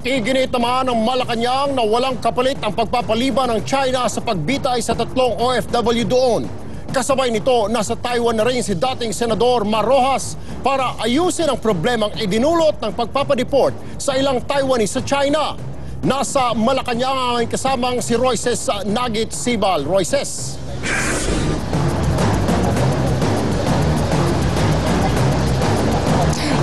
Iginit naman ng Malacanang na walang kapalit ang pagpapaliban ng China sa pagbitay sa 3 OFW doon. Kasabay nito, nasa Taiwan na rin si dating Senador Mar Rojas para ayusin ang problemang idinulot ng pagpapadeport sa ilang Taiwanese sa China. Nasa Malacanang ang kasamang si Royces Nagit Sibal. Royces.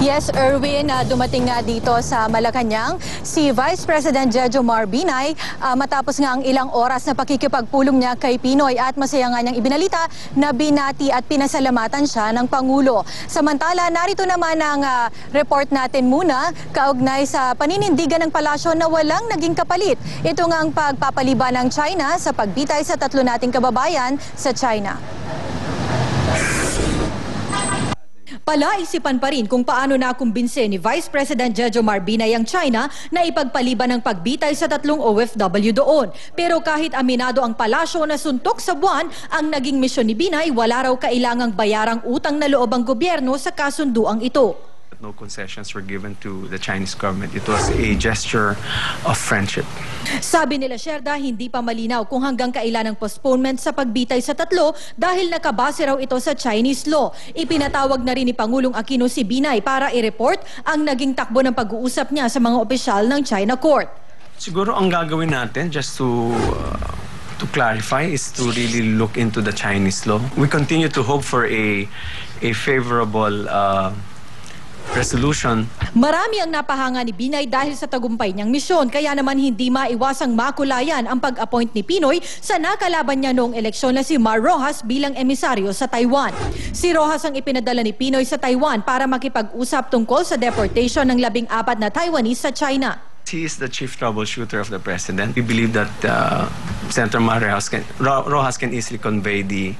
Yes, Erwin, dumating nga dito sa Malacanang si Vice President Jejomar Binay matapos nga ang ilang oras na pakikipagpulong niya kay Pinoy at masaya nga niyang ibinalita na binati at pinasalamatan siya ng Pangulo. Samantala, narito naman ang report natin muna kaugnay sa paninindigan ng palasyo na walang naging kapalit. Ito nga ang pagpapaliban ng China sa pagbitay sa 3 nating kababayan sa China. Palaisipan pa rin kung paano nakumbinse ni Vice President Jejomar Binay ang China na ipagpaliban ng pagbitay sa 3 OFW doon. Pero kahit aminado ang palasyo na suntok sa buwan ang naging misyon ni Binay, wala raw kailangang bayarang utang na loob ang gobyerno sa kasunduang ito. No concessions were given to the Chinese government. It was a gesture of friendship. Sabi nila Sherda, hindi pa malinaw kung hanggang kailan ang postponement sa pagbitay sa 3 dahil nakabase raw ito sa Chinese law. Ipinatawag na rin ni Pangulong Aquino si Binay para i-report ang naging takbo ng pag-uusap niya sa mga opisyal ng China Court. Siguro ang gagawin natin just to clarify is to really look into the Chinese law. We continue to hope for a favorable resolution. Marami ang napahanga ni Binay dahil sa tagumpay niyang misyon, kaya naman hindi maiwasang makulayan ang pag-appoint ni Pinoy sa nakalaban niya noong eleksyon na si Mar Rojas bilang emisaryo sa Taiwan. Si Rojas ang ipinadala ni Pinoy sa Taiwan para makipag-usap tungkol sa deportation ng 14 na Taiwanese sa China. He is the chief troubleshooter of the president. We believe that Senator Mar Rojas can easily convey the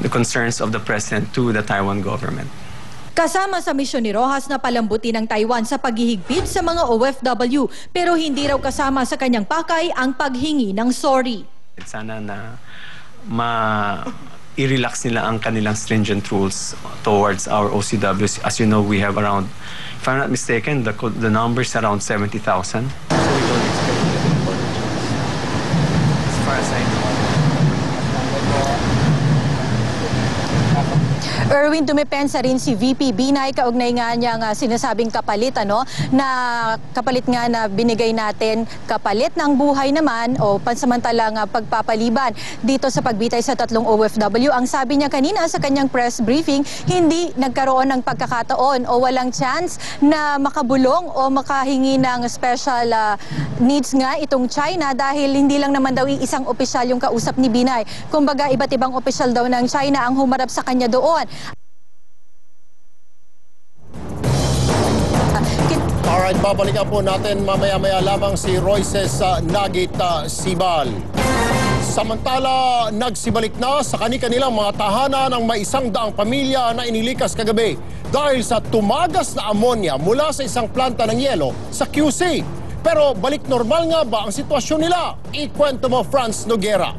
concerns of the president to the Taiwan government. Kasama sa misyon ni Rojas na palambutin ng Taiwan sa paghihigpit sa mga OFW, pero hindi raw kasama sa kanyang pakay ang paghingi ng sorry. Sana na i-relax nila ang kanilang stringent rules towards our OCWs. As you know, we have around, if I'm not mistaken, the number is around 70,000. So we don't expect any apology. As far as I know. Erwin, dumepensa rin si VP Binay kaugnay nga niyang sinasabing kapalit, na kapalit nga na binigay natin, kapalit ng buhay naman o pansamantalang pagpapaliban dito sa pagbitay sa 3 OFW. Ang sabi niya kanina sa kanyang press briefing, hindi nagkaroon ng pagkakataon o walang chance na makabulong o makahingi ng special needs nga itong China dahil hindi lang naman daw isang opisyal yung kausap ni Binay. Kumbaga, iba't ibang opisyal daw ng China ang humarap sa kanya doon. Alright, babalikan po natin mamaya-maya lamang si Royces Nagit Sibal. Samantala, nagsibalik na sa kani-kanilang mga tahanan ng may 100 pamilya na inilikas kagabi dahil sa tumagas na ammonia mula sa isang planta ng yelo sa QC. Pero balik normal nga ba ang sitwasyon nila? Ikwento mo, Franz Noguera.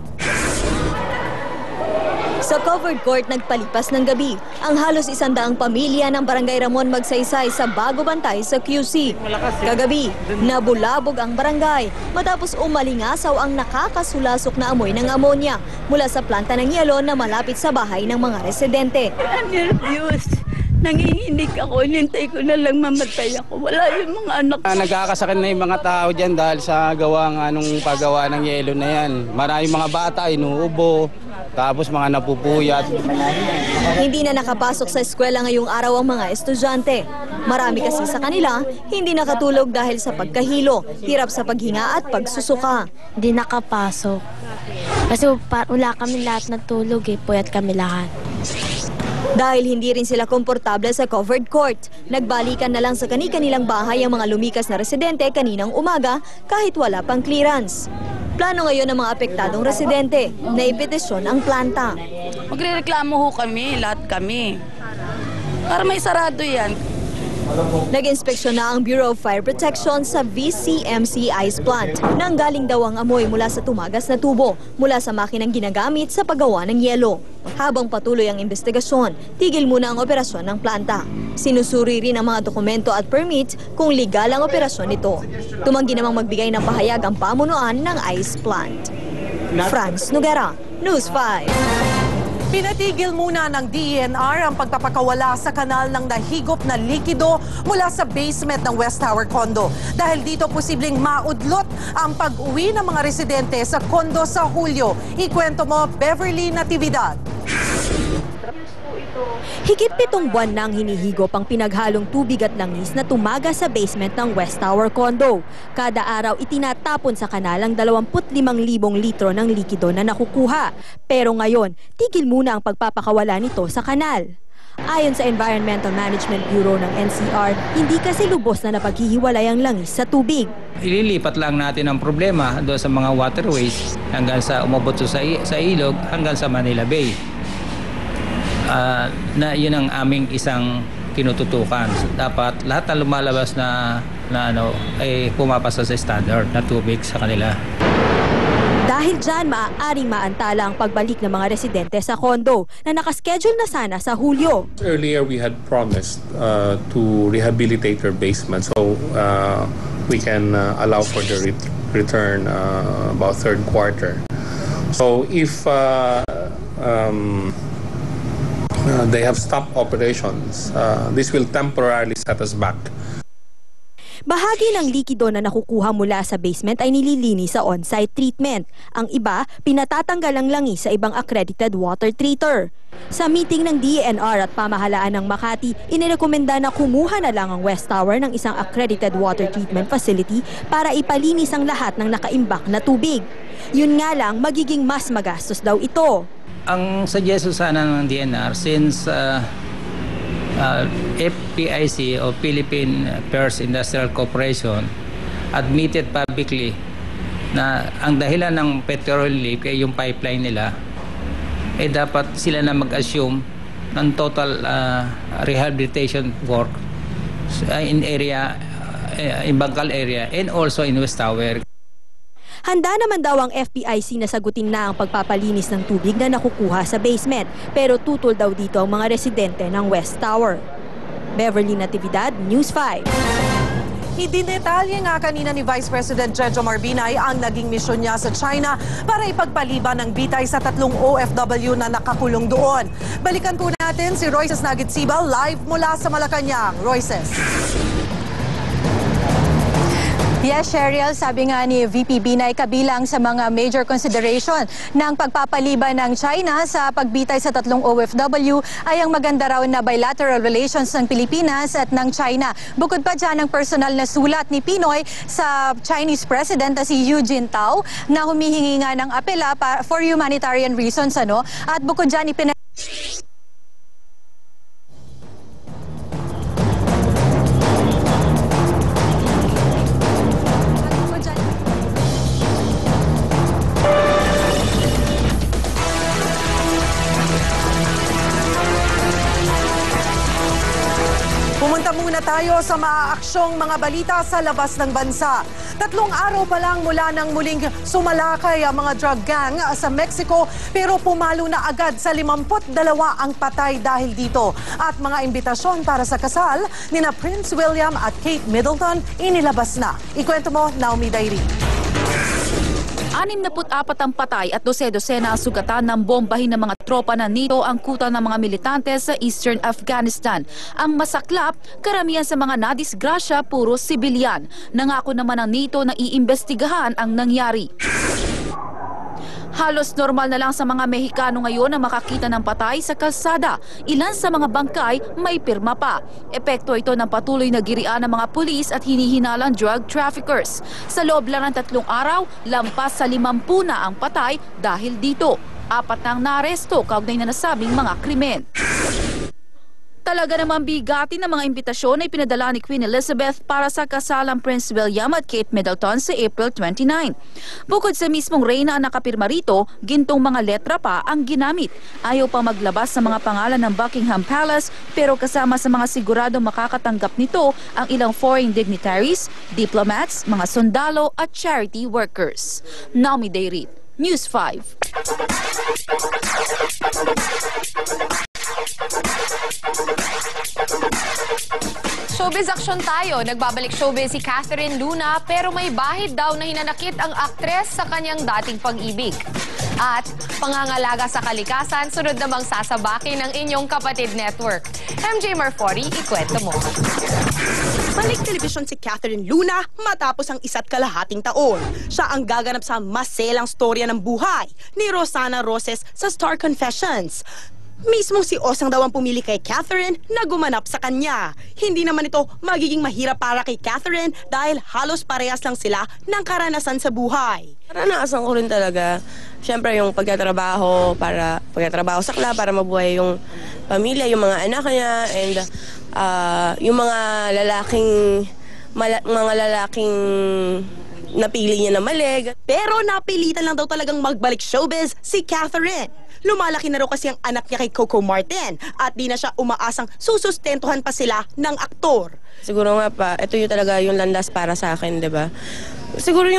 Sa covered court nagpalipas ng gabi ang halos 100 pamilya ng Barangay Ramon Magsaysay sa Bago Bantay sa QC. Kagabi, nabulabog ang barangay matapos umalingasaw ang nakakasulasok na amoy ng ammonia mula sa planta ng yelo na malapit sa bahay ng mga residente. Nervyos. Nanginginig ako, nintay ko na lang mamatay ako. Wala yung mga anak ko. Nagkakasakit na yung mga tao dyan dahil sa gawa nung paggawa ng yelo na yan. Maraming mga bata, inuubo, tapos mga napupuyat. Hindi na nakapasok sa eskwela ngayong araw ang mga estudyante. Marami kasi sa kanila, hindi nakatulog dahil sa pagkahilo, hirap sa paghinga at pagsusuka. Hindi nakapasok. Kasi wala kami lahat natulog puyat kami lahat. Dahil hindi rin sila komportable sa covered court, nagbalikan na lang sa kani-kanilang bahay ang mga lumikas na residente kaninang umaga kahit wala pang clearance. Plano ngayon ng mga apektadong residente na ipetisyon ang planta. Magrereklamo ho kami, lahat kami. Para may sarado yan. Nag-inspeksyon na ang Bureau of Fire Protection sa VCMC Ice Plant. Nanggaling daw ang amoy mula sa tumagas na tubo mula sa makinang ginagamit sa paggawa ng yelo. Habang patuloy ang investigasyon, tigil muna ang operasyon ng planta. Sinusuri rin ang mga dokumento at permits kung legal ang operasyon nito. Tumanggi namang magbigay ng pahayag ang pamunuan ng ice plant. Franz Noguera, News 5. Pinatigil muna ng DENR ang pagpapakawala sa kanal ng nahigop na likido mula sa basement ng West Tower condo. Dahil dito posibleng maudlot ang pag-uwi ng mga residente sa condo sa Hulyo. Ikwento mo, Beverly Natividad. Higit 7 buwan nang hinihigop ang pinaghalong tubig at langis na tumaga sa basement ng West Tower condo. Kada araw itinatapon sa kanal ang 25,000 litro ng likido na nakukuha. Pero ngayon, tigil muna ang pagpapakawala nito sa kanal. Ayon sa Environmental Management Bureau ng NCR, hindi kasi lubos na napaghihiwalay ang langis sa tubig. Ililipat lang natin ang problema doon sa mga waterways hanggang sa umabot sa ilog hanggang sa Manila Bay. Na yun ang aming isang kinututukan. Dapat lahat na lumalabas na ay pumapasa sa standard na tubig sa kanila. Dahil dyan, maaaring maantala ang pagbalik ng mga residente sa kondo na nakaschedule na sana sa Hulyo. Earlier, we had promised to rehabilitate their basement so we can allow for the return about third quarter. So if they have stopped operations, this will temporarily set us back. Bahagi ng likido na nakukuha mula sa basement ay nililinis sa on-site treatment. Ang iba, pinatatanggal ang langis sa ibang accredited water treater. Sa meeting ng DENR at pamahalaan ng Makati, inirekomenda na kumuha na lang ang West Tower ng isang accredited water treatment facility para ipalinis ang lahat ng nakaimbak na tubig. Yun nga lang, magiging mas magastos daw ito. Ang suggestion sana ng DENR, since FPIC o Philippine First Industrial Corporation admitted publicly na ang dahilan ng petrol leak ay yung pipeline nila, dapat sila na mag-assume ng total rehabilitation work in Bangkal area and also in West Tower. Handa naman daw ang FPIC na sagutin na ang pagpapalinis ng tubig na nakukuha sa basement, pero tutol daw dito ang mga residente ng West Tower. Beverly Natividad, News 5. Idinetalye nga kanina ni Vice President Jojo Marbinay ang naging misyon niya sa China para ipagpaliban ng bitay sa 3 OFW na nakakulong doon. Balikan po natin si Royces Nagitsibal live mula sa Malacanang. Royces. Yes, Cheryl, sabi nga ni VP Binay, kabilang sa mga major consideration ng pagpapaliban ng China sa pagbitay sa 3 OFW ay ang maganda raw na bilateral relations ng Pilipinas at ng China. Bukod pa dyan ang personal na sulat ni Pinoy sa Chinese President na si Hu Jintao na humihingi nga ng apela for humanitarian reasons. At bukod dyan, Pumunta muna tayo sa maaaksyong mga balita sa labas ng bansa. 3 araw pa lang mula nang muling sumalakay ang mga drug gang sa Mexico, pero pumalo na agad sa 52 ang patay dahil dito. At mga imbitasyon para sa kasal nina Prince William at Kate Middleton inilabas na. Ikwento mo, Naomi Dairi. 64 ang patay at 12 ang sugatan ng bombahin ng mga tropa ng NATO ang kuta ng mga militante sa Eastern Afghanistan. Ang masaklap, karamihan sa mga nadisgrasya puro sibilyan. Nangako naman ng NATO na iimbestigahan ang nangyari. Halos normal na lang sa mga Mexicano ngayon na makakita ng patay sa kalsada. Ilan sa mga bangkay may pirma pa. Epekto ito ng patuloy na girian ng mga pulis at hinihinalang drug traffickers. Sa loob lang ng 3 araw, lampas sa 50 na ang patay dahil dito. 4 na ang naaresto kaugnay na nasabing mga krimen. Talaga namang bigatin ng mga imbitasyon ay pinadala ni Queen Elizabeth para sa kasalang Prince William at Kate Middleton sa April 29. Bukod sa mismong reyna ang nakapirma rito, gintong mga letra pa ang ginamit. Ayaw pa maglabas sa mga pangalan ng Buckingham Palace, pero kasama sa mga siguradong makakatanggap nito ang ilang foreign dignitaries, diplomats, mga sundalo at charity workers. Naomi Dairi, News 5. Showbiz action tayo. Nagbabalik showbiz si Catherine Luna pero may bahid daw na hinanakit ang aktres sa kanyang dating pag-ibig. At pangangalaga sa kalikasan, sunod namang sasabakin ng inyong kapatid network. MJ Marfori, ikwento mo. Balik telebisyon si Catherine Luna matapos ang 1.5 taon. Siya ang gaganap sa maselang storya ng buhay ni Rosana Roses sa Star Confessions. Mismong si Osang daw ang pumili kay Catherine na gumanap sa kanya. Hindi naman ito magiging mahirap para kay Catherine dahil halos parehas lang sila ng karanasan sa buhay. Naranasan ko rin talaga. Siyempre yung pagtatrabaho sa club para mabuhay yung pamilya, yung mga anak niya, and yung mga lalaking napili niya na mali. Pero napilitan lang daw talagang magbalik showbiz si Catherine. Lumalaki na raw kasi ang anak niya kay Coco Martin at di na siya umaasang susustentuhan pa sila ng aktor. Siguro nga pa, ito yung talaga yung landas para sa akin, di ba? Siguro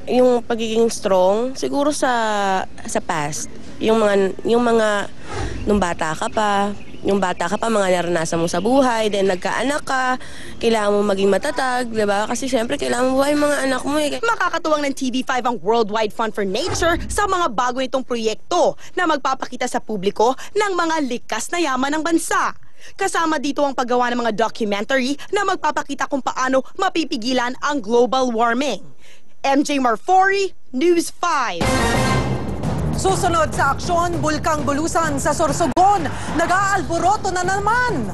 yung pagiging strong, siguro sa past. Yung mga nung bata ka pa, mga naranasan mo sa buhay, then nagkaanak ka, kailangan mo maging matatag, di ba? Kasi syempre, kailangan mo buhay mga anak mo eh. Makakatuwang ng TV5 ang Worldwide Fund for Nature sa mga bago nitong proyekto na magpapakita sa publiko ng mga likas na yaman ng bansa. Kasama dito ang paggawa ng mga documentary na magpapakita kung paano mapipigilan ang global warming. MJ Marfori, News 5. Susunod sa aksyon, bulkang Bulusan sa Sorsogon. Nag-aalboroto na naman.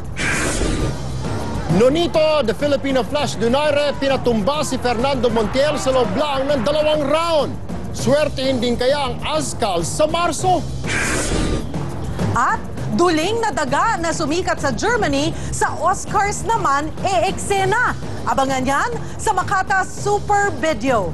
Nonito, the Filipino Flash Donaire, pinatumba si Fernando Montiel sa loob lang ng 2 round. Swertehin din kaya ang Azkal sa Marso. At duling na daga na sumikat sa Germany, sa Oscars naman, eksena. Abangan yan sa Makata Super Video.